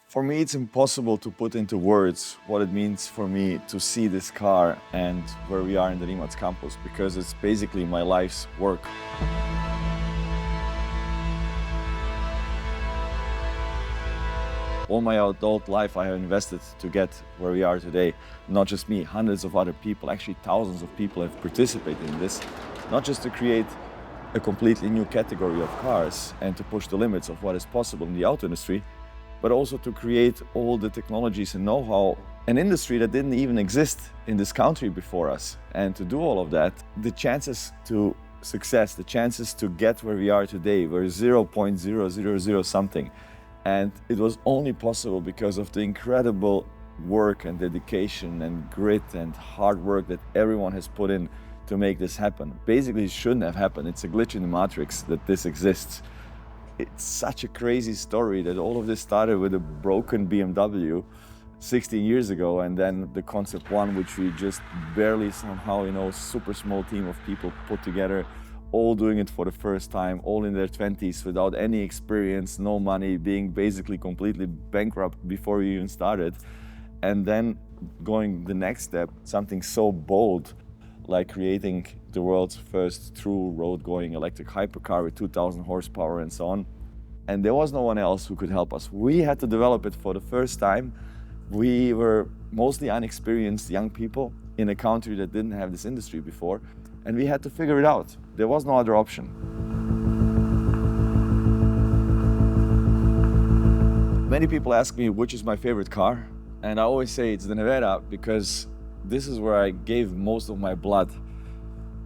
For me, it's impossible to put into words what it means for me to see this car and where we are in the Rimac Campus, because it's basically my life's work. All my adult life I have invested to get where we are today. Not just me, hundreds of other people, actually thousands of people have participated in this, not just to create a completely new category of cars and to push the limits of what is possible in the auto industry, but also to create all the technologies and know-how, an industry that didn't even exist in this country before us. And to do all of that, the chances to success, the chances to get where we are today were 0.000 something. And it was only possible because of the incredible work and dedication and grit and hard work that everyone has put in to make this happen. Basically, it shouldn't have happened. It's a glitch in the matrix that this exists. It's such a crazy story that all of this started with a broken BMW 16 years ago, and then the Concept One, which we just barely somehow, super small team of people put together, all doing it for the first time, all in their 20s, without any experience, no money, being basically completely bankrupt before we even started. And then going the next step, something so bold, like creating the world's first true road-going electric hypercar with 2,000 horsepower and so on. And there was no one else who could help us. We had to develop it for the first time. We were mostly inexperienced young people in a country that didn't have this industry before, and we had to figure it out. There was no other option. Many people ask me which is my favorite car, and I always say it's the Nevera, because this is where I gave most of my blood.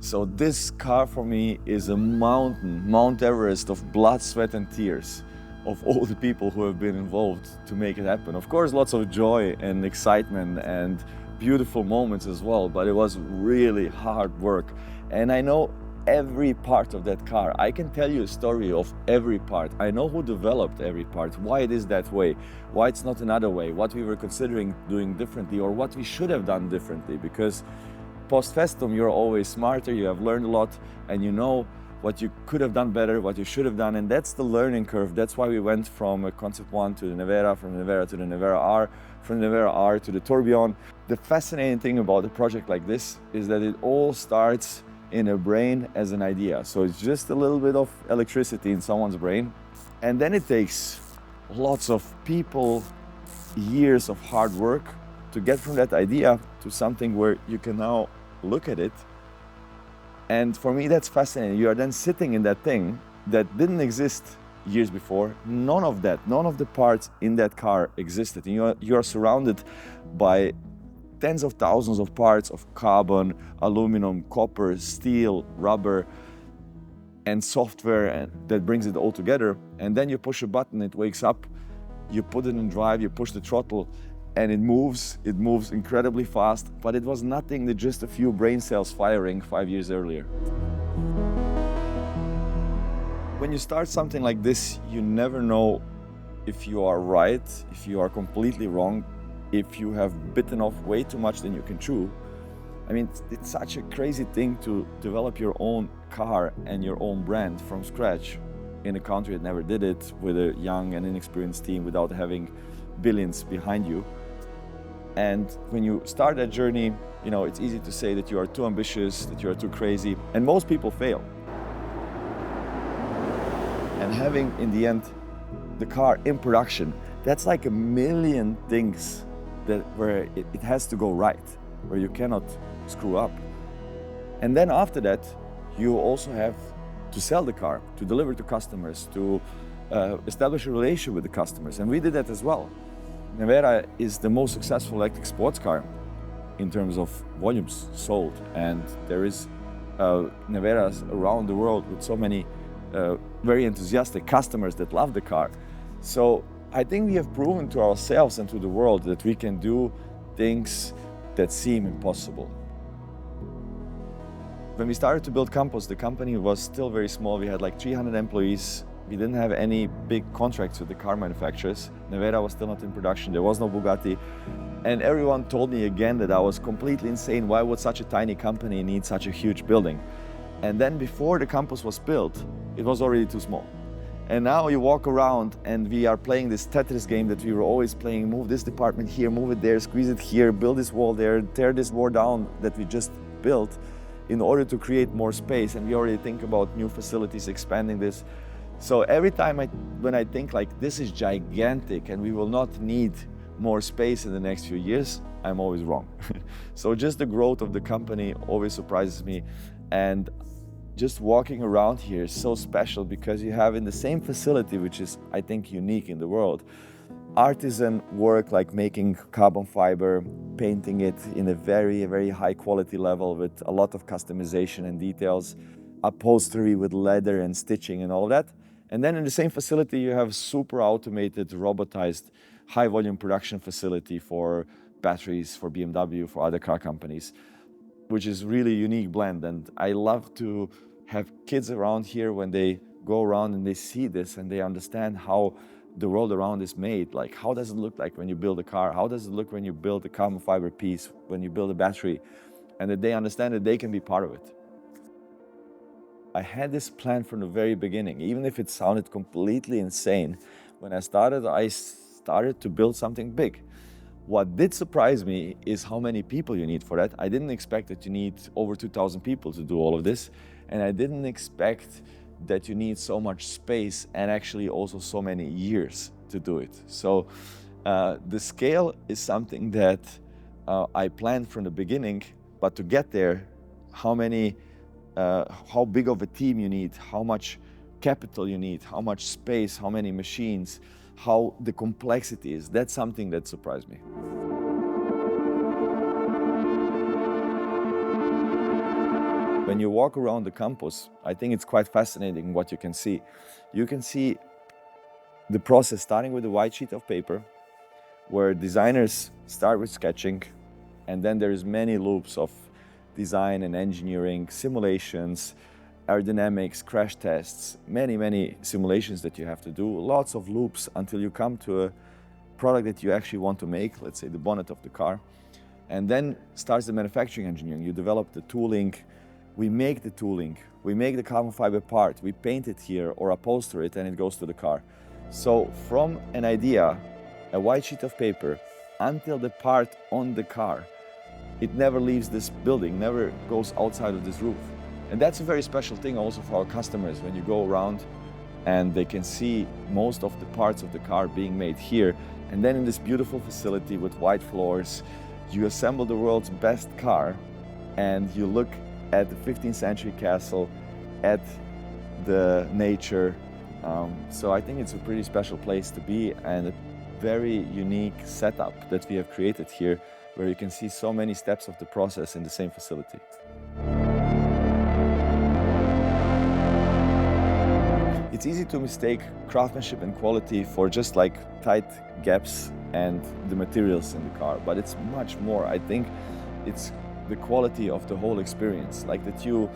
So this car for me is a mountain, Mount Everest of blood, sweat and tears of all the people who have been involved to make it happen. Of course, lots of joy and excitement and beautiful moments as well, but it was really hard work. And I know every part of that car. I can tell you a story of every part. I know who developed every part, why it is that way, why it's not another way, what we were considering doing differently, or what we should have done differently. Because post festum, you're always smarter, you have learned a lot, and you know what you could have done better, what you should have done, and that's the learning curve. That's why we went from a Concept One to the Nevera, from the Nevera to the Nevera R, from the Nevera R to the Tourbillon. The fascinating thing about a project like this is that it all starts in a brain as an idea. So it's just a little bit of electricity in someone's brain, and then it takes lots of people, years of hard work to get from that idea to something where you can now look at it. And for me, that's fascinating. You are then sitting in that thing that didn't exist years before. None of the parts in that car existed. And you are surrounded by tens of thousands of parts of carbon, aluminum, copper, steel, rubber, and software that brings it all together. And then you push a button, it wakes up, you put it in drive, you push the throttle, and it moves incredibly fast, but it was nothing than just a few brain cells firing 5 years earlier. When you start something like this, you never know if you are right, if you are completely wrong, if you have bitten off way too much than you can chew. I mean, it's such a crazy thing to develop your own car and your own brand from scratch in a country that never did it, with a young and inexperienced team, without having billions behind you. And when you start that journey, it's easy to say that you are too ambitious, that you are too crazy, and most people fail. And having, in the end, the car in production, that's like a million things where it has to go right, where you cannot screw up. And then after that, you also have to sell the car, to deliver to customers, to establish a relationship with the customers. And we did that as well. Nevera is the most successful electric sports car in terms of volumes sold. And there is Neveras around the world with so many very enthusiastic customers that love the car. So I think we have proven to ourselves and to the world that we can do things that seem impossible. When we started to build Campus, the company was still very small. We had like 300 employees. We didn't have any big contracts with the car manufacturers. Nevera was still not in production. There was no Bugatti. And everyone told me again that I was completely insane. Why would such a tiny company need such a huge building? And then before the campus was built, it was already too small. And now you walk around and we are playing this Tetris game that we were always playing. Move this department here, move it there, squeeze it here, build this wall there, tear this wall down that we just built in order to create more space. And we already think about new facilities, expanding this. So every time when I think like this is gigantic and we will not need more space in the next few years, I'm always wrong. So just the growth of the company always surprises me. And just walking around here is so special because you have in the same facility, which is, I think, unique in the world, artisan work like making carbon fiber, painting it in a very, very high quality level with a lot of customization and details, upholstery with leather and stitching and all that. And then in the same facility, you have super automated, robotized, high volume production facility for batteries, for BMW, for other car companies, which is really a unique blend. And I love to have kids around here when they go around and they see this and they understand how the world around is made. Like, how does it look like when you build a car? How does it look when you build a carbon fiber piece, when you build a battery? And that they understand that they can be part of it. I had this plan from the very beginning, even if it sounded completely insane. When I started to build something big. What did surprise me is how many people you need for that. I didn't expect that you need over 2,000 people to do all of this. And I didn't expect that you need so much space and actually also so many years to do it. So the scale is something that I planned from the beginning, but to get there, how big of a team you need, how much capital you need, how much space, how many machines, how the complexity is, that's something that surprised me. When you walk around the campus, I think it's quite fascinating what you can see. You can see the process starting with a white sheet of paper, where designers start with sketching, and then there's many loops of design and engineering, simulations, aerodynamics, crash tests, many simulations that you have to do, lots of loops until you come to a product that you actually want to make, let's say the bonnet of the car. And then starts the manufacturing engineering. You develop the tooling, we make the tooling, we make the carbon fiber part, we paint it here or upholster it and it goes to the car. So from an idea, a white sheet of paper, until the part on the car, it never leaves this building, never goes outside of this roof. And that's a very special thing also for our customers when you go around and they can see most of the parts of the car being made here. And then in this beautiful facility with white floors, you assemble the world's best car and you look at the 15th century castle, at the nature. So I think it's a pretty special place to be and a very unique setup that we have created here, where you can see so many steps of the process in the same facility. It's easy to mistake craftsmanship and quality for just like tight gaps and the materials in the car, but it's much more. I think it's the quality of the whole experience, like that you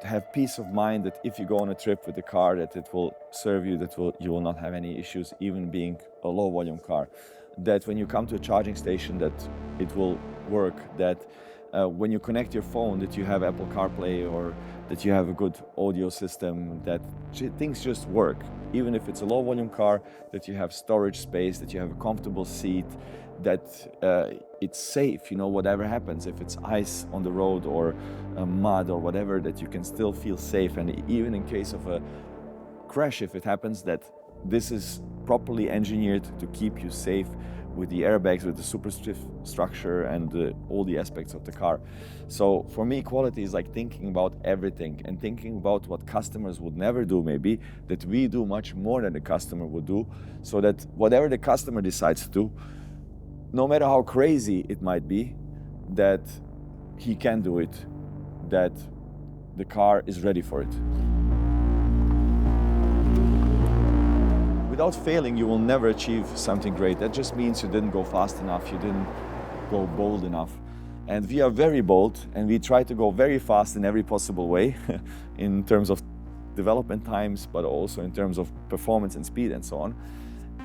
have peace of mind that if you go on a trip with the car, that it will serve you, that you will not have any issues, even being a low volume car. That when you come to a charging station, that it will work, that when you connect your phone, that you have Apple CarPlay or that you have a good audio system, that things just work. Even if it's a low volume car, that you have storage space, that you have a comfortable seat, that it's safe, you know, whatever happens, if it's ice on the road or mud or whatever, that you can still feel safe. And even in case of a crash, if it happens, that this is properly engineered to keep you safe with the airbags, with the super stiff structure and all the aspects of the car. So for me, quality is like thinking about everything and thinking about what customers would never do, maybe, that we do much more than the customer would do, so that whatever the customer decides to do, no matter how crazy it might be, that he can do it, that the car is ready for it. Without failing, you will never achieve something great. That just means you didn't go fast enough, you didn't go bold enough. And we are very bold, and we try to go very fast in every possible way, in terms of development times, but also in terms of performance and speed and so on.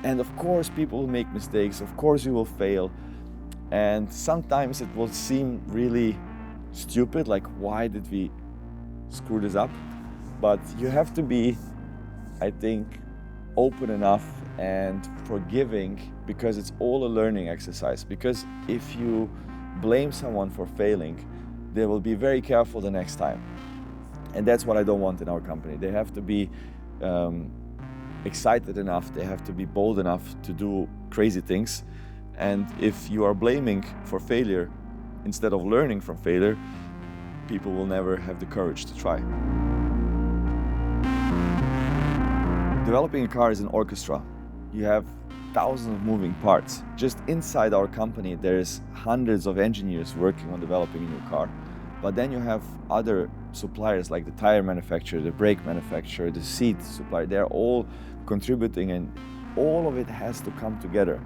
And of course, people will make mistakes, of course you will fail, and sometimes it will seem really stupid, like why did we screw this up? But you have to be I think, open enough and forgiving, because it's all a learning exercise. Because if you blame someone for failing, they will be very careful the next time. And that's what I don't want in our company. They have to be excited enough, they have to be bold enough to do crazy things. And if you are blaming for failure instead of learning from failure, people will never have the courage to try. Developing a car is an orchestra. You have thousands of moving parts. Just inside our company, there's hundreds of engineers working on developing a new car. But then you have other suppliers like the tire manufacturer, the brake manufacturer, the seat supplier. They're all contributing, and all of it has to come together.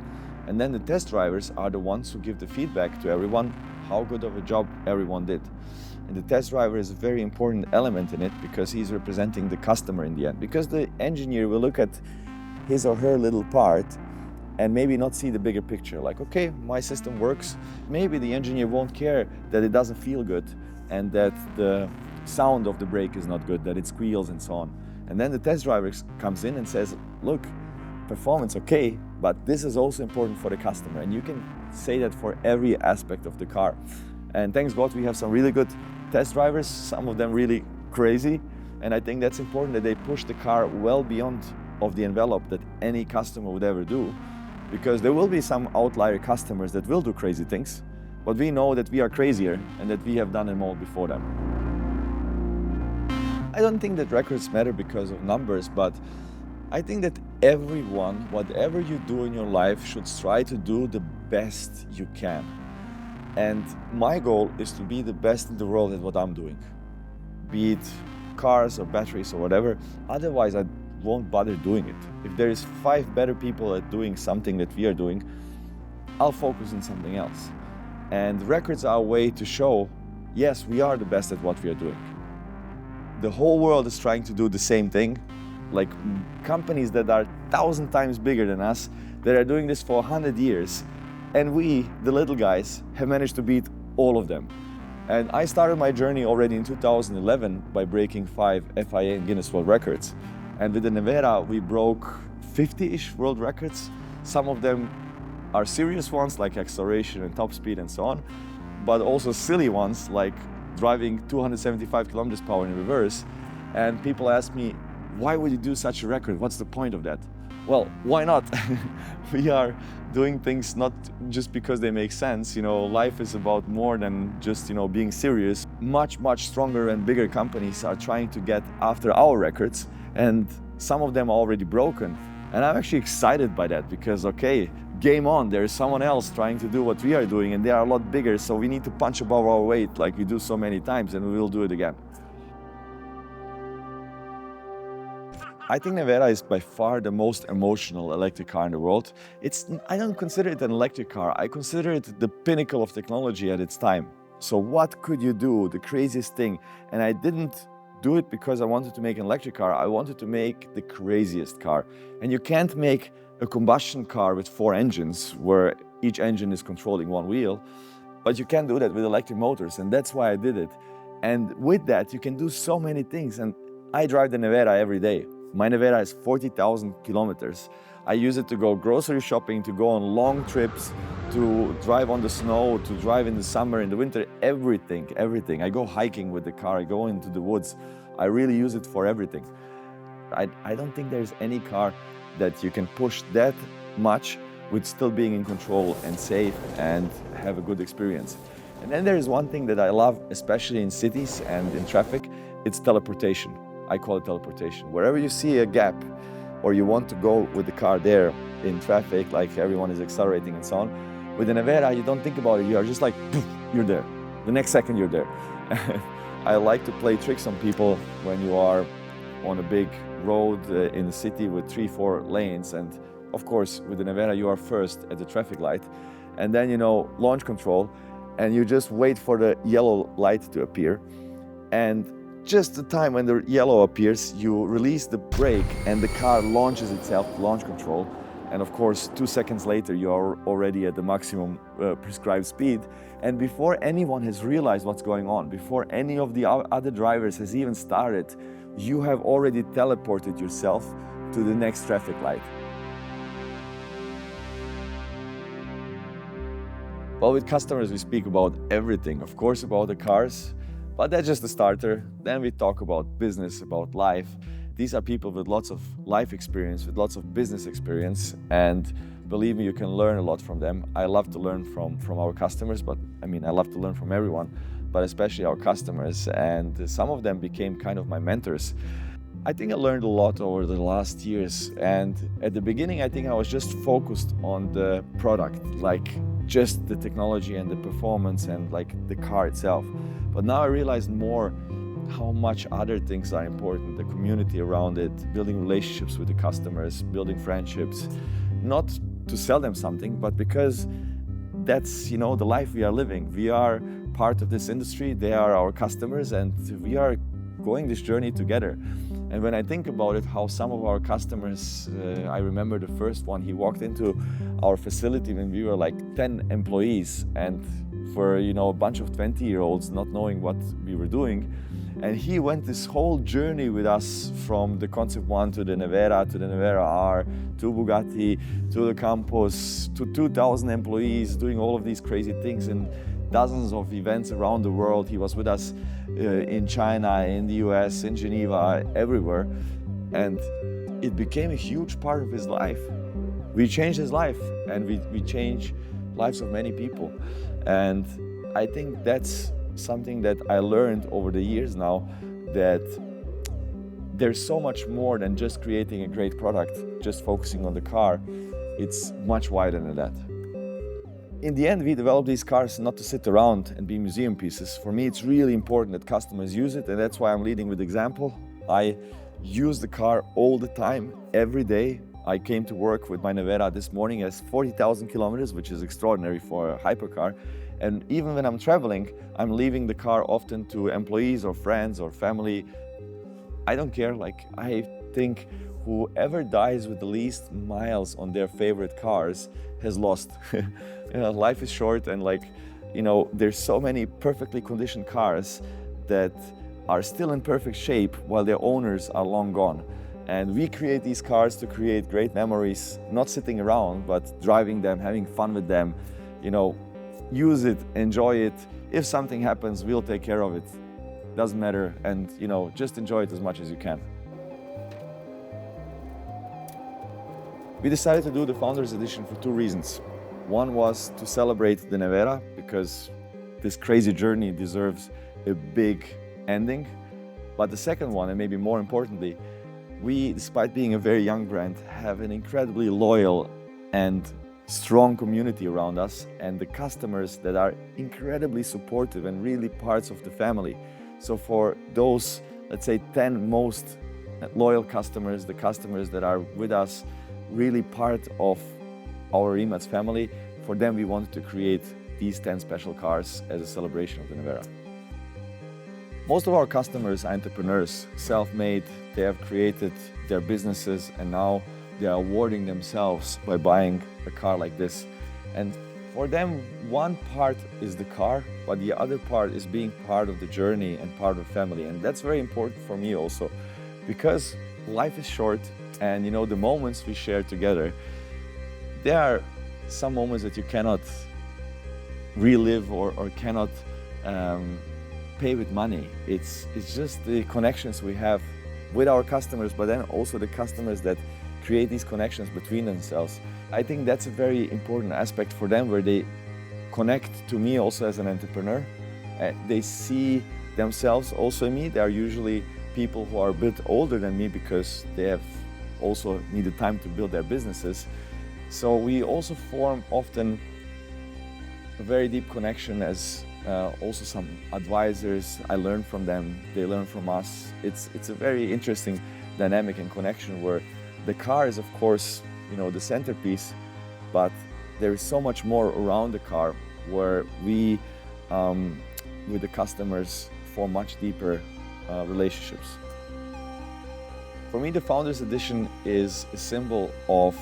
And then the test drivers are the ones who give the feedback to everyone how good of a job everyone did. And the test driver is a very important element in it, because he's representing the customer in the end. Because the engineer will look at his or her little part and maybe not see the bigger picture. Like, okay, my system works. Maybe the engineer won't care that it doesn't feel good and that the sound of the brake is not good, that it squeals and so on. And then the test driver comes in and says, look, performance okay, but this is also important for the customer. And you can say that for every aspect of the car. And thanks God, we have some really good test drivers, some of them really crazy. And I think that's important, that they push the car well beyond of the envelope that any customer would ever do. Because there will be some outlier customers that will do crazy things, but we know that we are crazier and that we have done them all before them. I don't think that records matter because of numbers, but I think that everyone, whatever you do in your life, should try to do the best you can. And my goal is to be the best in the world at what I'm doing, be it cars or batteries or whatever. Otherwise, I won't bother doing it. If there is 5 better people at doing something that we are doing, I'll focus on something else. And records are a way to show, yes, we are the best at what we are doing. The whole world is trying to do the same thing, like companies that are 1,000 times bigger than us, that are doing this for 100 years. And we, the little guys, have managed to beat all of them. And I started my journey already in 2011 by breaking 5 FIA and Guinness World Records. And with the Nevera, we broke 50-ish world records. Some of them are serious ones, like acceleration and top speed and so on, but also silly ones, like driving 275 kilometers per hour in reverse. And people ask me, why would you do such a record? What's the point of that? Well, why not? We are doing things not just because they make sense. You know, life is about more than just, being serious. Much, much stronger and bigger companies are trying to get after our records, and some of them are already broken. And I'm actually excited by that, because, okay, game on, there is someone else trying to do what we are doing, and they are a lot bigger, so we need to punch above our weight like we do so many times, and we will do it again. I think Nevera is by far the most emotional electric car in the world. I don't consider it an electric car, I consider it the pinnacle of technology at its time. So what could you do, the craziest thing? And I didn't do it because I wanted to make an electric car, I wanted to make the craziest car. And you can't make a combustion car with 4 engines, where each engine is controlling one wheel, but you can do that with electric motors, and that's why I did it. And with that, you can do so many things, and I drive the Nevera every day. My Nevera is 40,000 kilometers. I use it to go grocery shopping, to go on long trips, to drive on the snow, to drive in the summer, in the winter, everything. I go hiking with the car, I go into the woods. I really use it for everything. I don't think there's any car that you can push that much with still being in control and safe and have a good experience. And then there is one thing that I love, especially in cities and in traffic, it's teleportation. I call it teleportation. Wherever you see a gap or you want to go with the car there in traffic, like everyone is accelerating and so on, with the Nevera, you don't think about it. You are just like, poof, you're there. The next second you're there. I like to play tricks on people when you are on a big road in the city with 3-4 lanes. And of course, with the Nevera, you are first at the traffic light. And then, launch control, and you just wait for the yellow light to appear. And just the time when the yellow appears, you release the brake and the car launches itself to launch control. And of course, 2 seconds later, you are already at the maximum prescribed speed. And before anyone has realized what's going on, before any of the other drivers has even started, you have already teleported yourself to the next traffic light. Well, with customers, we speak about everything, of course, about the cars, but that's just the starter. Then we talk about business, about life. These are people with lots of life experience, with lots of business experience, and believe me, you can learn a lot from them. I love to learn from our customers, but I mean, I love to learn from everyone, but especially our customers, and some of them became kind of my mentors. I think I learned a lot over the last years, and at the beginning, I think I was just focused on the product, like just the technology and the performance and like the car itself. But now I realize more how much other things are important, the community around it, building relationships with the customers, building friendships, not to sell them something, but because that's, the life we are living. We are part of this industry, they are our customers, and we are going this journey together. And when I think about it, how some of our customers, I remember the first one, he walked into our facility when we were like 10 employees, and for a bunch of 20-year-olds not knowing what we were doing. And he went this whole journey with us from the Concept 1 to the Nevera, to the Nevera R, to Bugatti, to the Campus, to 2,000 employees, doing all of these crazy things in dozens of events around the world. He was with us in China, in the US, in Geneva, everywhere. And it became a huge part of his life. We changed his life, and we changed lives of many people. And I think that's something that I learned over the years now, that there's so much more than just creating a great product, just focusing on the car. It's much wider than that. In the end, we developed these cars not to sit around and be museum pieces. For me, it's really important that customers use it, and that's why I'm leading with example. I use the car all the time, every day. I came to work with my Nevera this morning as 40,000 kilometers, which is extraordinary for a hypercar. And even when I'm traveling, I'm leaving the car often to employees or friends or family. I don't care, I think whoever dies with the least miles on their favorite cars has lost. Life is short, and there's so many perfectly conditioned cars that are still in perfect shape while their owners are long gone. And we create these cars to create great memories, not sitting around, but driving them, having fun with them, use it, enjoy it. If something happens, we'll take care of it. Doesn't matter, and just enjoy it as much as you can. We decided to do the Founders Edition for two reasons. One was to celebrate the Nevera, because this crazy journey deserves a big ending. But the second one, and maybe more importantly, we, despite being a very young brand, have an incredibly loyal and strong community around us, and the customers that are incredibly supportive and really parts of the family. So for those, let's say, 10 most loyal customers, the customers that are with us, really part of our Rimac family, for them we wanted to create these 10 special cars as a celebration of the Nevera. Most of our customers are entrepreneurs, self-made. They have created their businesses, and now they are awarding themselves by buying a car like this. And for them, one part is the car, but the other part is being part of the journey and part of the family. And that's very important for me also, because life is short, and the moments we share together, there are some moments that you cannot relive or cannot pay with money. It's just the connections we have with our customers, but then also the customers that create these connections between themselves. I think that's a very important aspect for them, where they connect to me also as an entrepreneur. They see themselves also in me. They are usually people who are a bit older than me, because they have also needed time to build their businesses. So we also form often a very deep connection as also some advisors. I learn from them, they learn from us. It's a very interesting dynamic and connection, where the car is, of course, the centerpiece, but there is so much more around the car, where we, with the customers, form much deeper relationships. For me, the Founders Edition is a symbol of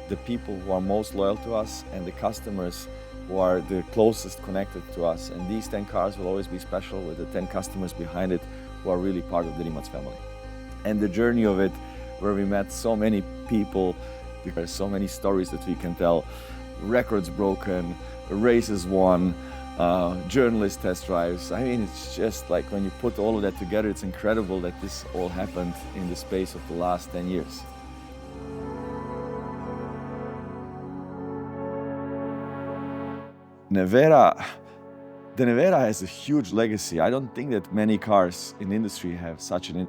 the people who are most loyal to us and the customers who are the closest connected to us. And these 10 cars will always be special, with the 10 customers behind it who are really part of the Rimac family. and the journey of it, where we met so many people. There's so many stories that we can tell, records broken, races won, journalist test drives. I mean, it's just like when you put all of that together, it's incredible that this all happened in the space of the last 10 years. Nevera, the Nevera has a huge legacy. I don't think that many cars in the industry have such an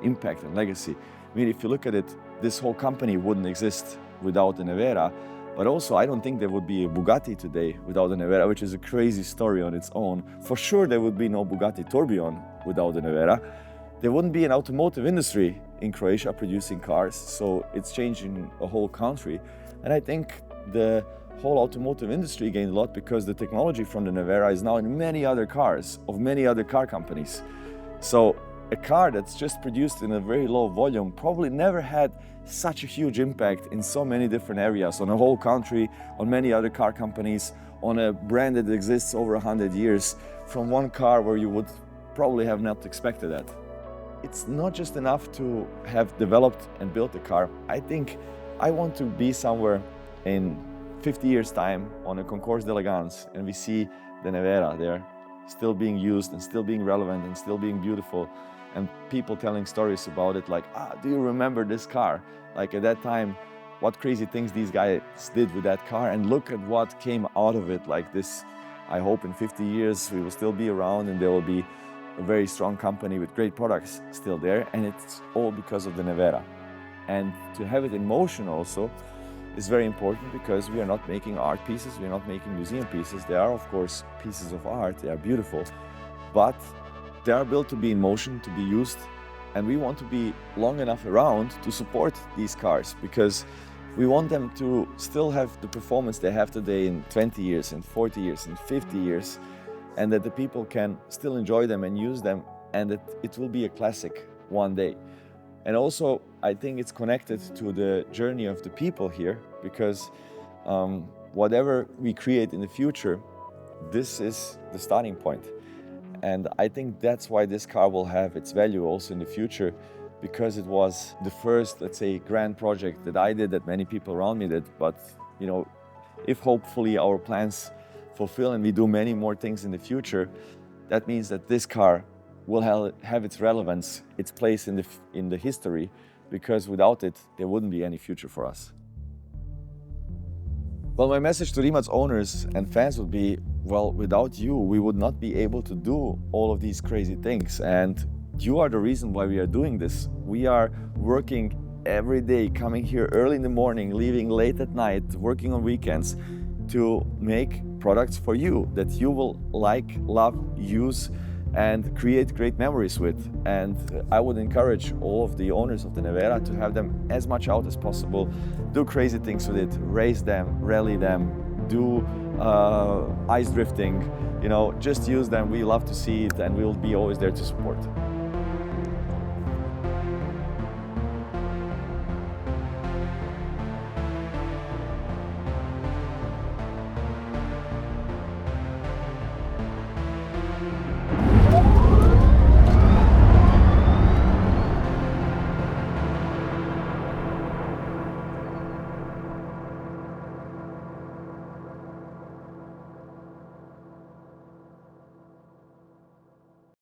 impact and legacy. I mean, if you look at it, this whole company wouldn't exist without the Nevera. But also, I don't think there would be a Bugatti today without the Nevera, which is a crazy story on its own. For sure, there would be no Bugatti Tourbillon without the Nevera. There wouldn't be an automotive industry in Croatia producing cars, so it's changing a whole country. And I think the whole automotive industry gained a lot because the technology from the Nevera is now in many other cars of many other car companies. So a car that's just produced in a very low volume probably never had such a huge impact in so many different areas, on a whole country, on many other car companies, on a brand that exists over 100 years, from one car where you would probably have not expected that. It's not just enough to have developed and built a car. I think I want to be somewhere in 50 years' time on a Concours d'Elegance and we see the Nevera there still being used and still being relevant and still being beautiful, and people telling stories about it like, do you remember this car? Like at that time, what crazy things these guys did with that car, and look at what came out of it. Like this, I hope in 50 years we will still be around and there will be a very strong company with great products still there, and it's all because of the Nevera. And to have it in motion also is very important, because we are not making art pieces, we are not making museum pieces. They are, of course, pieces of art, they are beautiful, but they are built to be in motion, to be used, and we want to be long enough around to support these cars, because we want them to still have the performance they have today in 20 years, in 40 years, in 50 years, and that the people can still enjoy them and use them, and that it will be a classic one day. And also, I think it's connected to the journey of the people here, because whatever we create in the future, this is the starting point. And I think that's why this car will have its value also in the future, because it was the first, let's say, grand project that I did, that many people around me did. But, you know, if hopefully our plans fulfill and we do many more things in the future, that means that this car will have its relevance, its place in the history, because without it, there wouldn't be any future for us. Well, my message to Rimac's owners and fans would be, well, without you, we would not be able to do all of these crazy things. And you are the reason why we are doing this. We are working every day, coming here early in the morning, leaving late at night, working on weekends to make products for you that you will like, love, use, and create great memories with. And I would encourage all of the owners of the Nevera to have them as much out as possible, do crazy things with it, race them, rally them, do ice drifting, you know, just use them. We love to see it, and we will be always there to support.